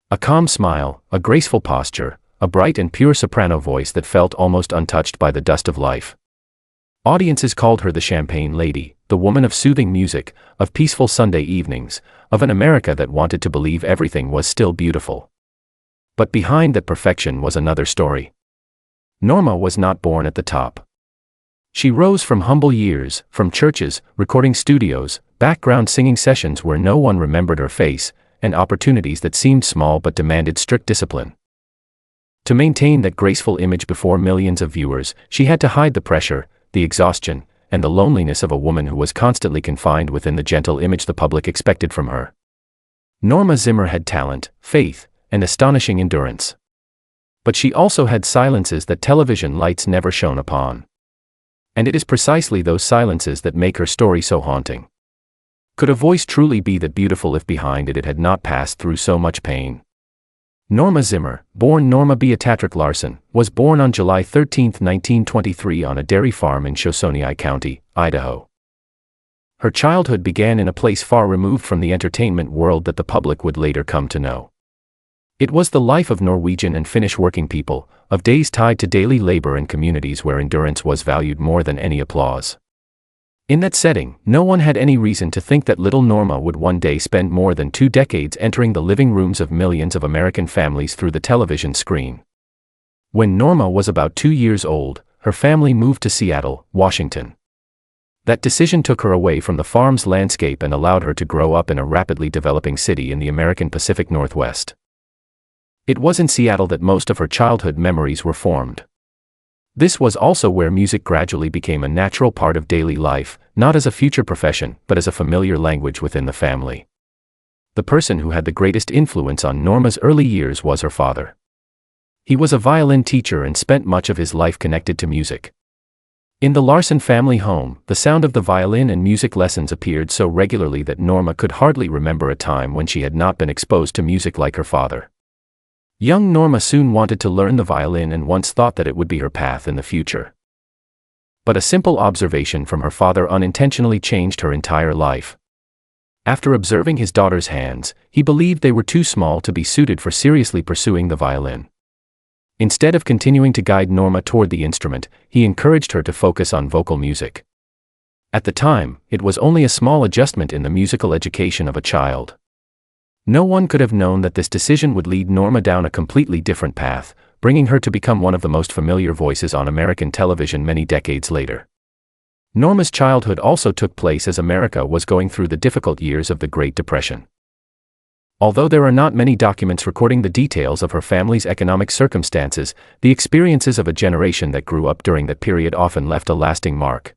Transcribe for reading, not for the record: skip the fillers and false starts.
A calm smile, a graceful posture, a bright and pure soprano voice that felt almost untouched by the dust of life. Audiences called her the Champagne Lady, the woman of soothing music, of peaceful Sunday evenings, of an America that wanted to believe everything was still beautiful. But behind that perfection was another story. Norma was not born at the top. She rose from humble years, from churches, recording studios, background singing sessions where no one remembered her face, and opportunities that seemed small but demanded strict discipline. To maintain that graceful image before millions of viewers, she had to hide the pressure, the exhaustion, and the loneliness of a woman who was constantly confined within the gentle image the public expected from her. Norma Zimmer had talent, faith, and astonishing endurance. But she also had silences that television lights never shone upon. And it is precisely those silences that make her story so haunting. Could a voice truly be that beautiful if behind it had not passed through so much pain? Norma Zimmer, born Norma Beatrice Larson, was born on July 13, 1923 on a dairy farm in Shoshone County, Idaho. Her childhood began in a place far removed from the entertainment world that the public would later come to know. It was the life of Norwegian and Finnish working people, of days tied to daily labor and communities where endurance was valued more than any applause. In that setting, no one had any reason to think that little Norma would one day spend more than 2 decades entering the living rooms of millions of American families through the television screen. When Norma was about 2 years old, her family moved to Seattle, Washington. That decision took her away from the farm's landscape and allowed her to grow up in a rapidly developing city in the American Pacific Northwest. It was in Seattle that most of her childhood memories were formed. This was also where music gradually became a natural part of daily life, not as a future profession, but as a familiar language within the family. The person who had the greatest influence on Norma's early years was her father. He was a violin teacher and spent much of his life connected to music. In the Larson family home, the sound of the violin and music lessons appeared so regularly that Norma could hardly remember a time when she had not been exposed to music like her father. Young Norma soon wanted to learn the violin and once thought that it would be her path in the future. But a simple observation from her father unintentionally changed her entire life. After observing his daughter's hands, he believed they were too small to be suited for seriously pursuing the violin. Instead of continuing to guide Norma toward the instrument, he encouraged her to focus on vocal music. At the time, it was only a small adjustment in the musical education of a child. No one could have known that this decision would lead Norma down a completely different path, bringing her to become one of the most familiar voices on American television many decades later. Norma's childhood also took place as America was going through the difficult years of the Great Depression. Although there are not many documents recording the details of her family's economic circumstances, the experiences of a generation that grew up during that period often left a lasting mark.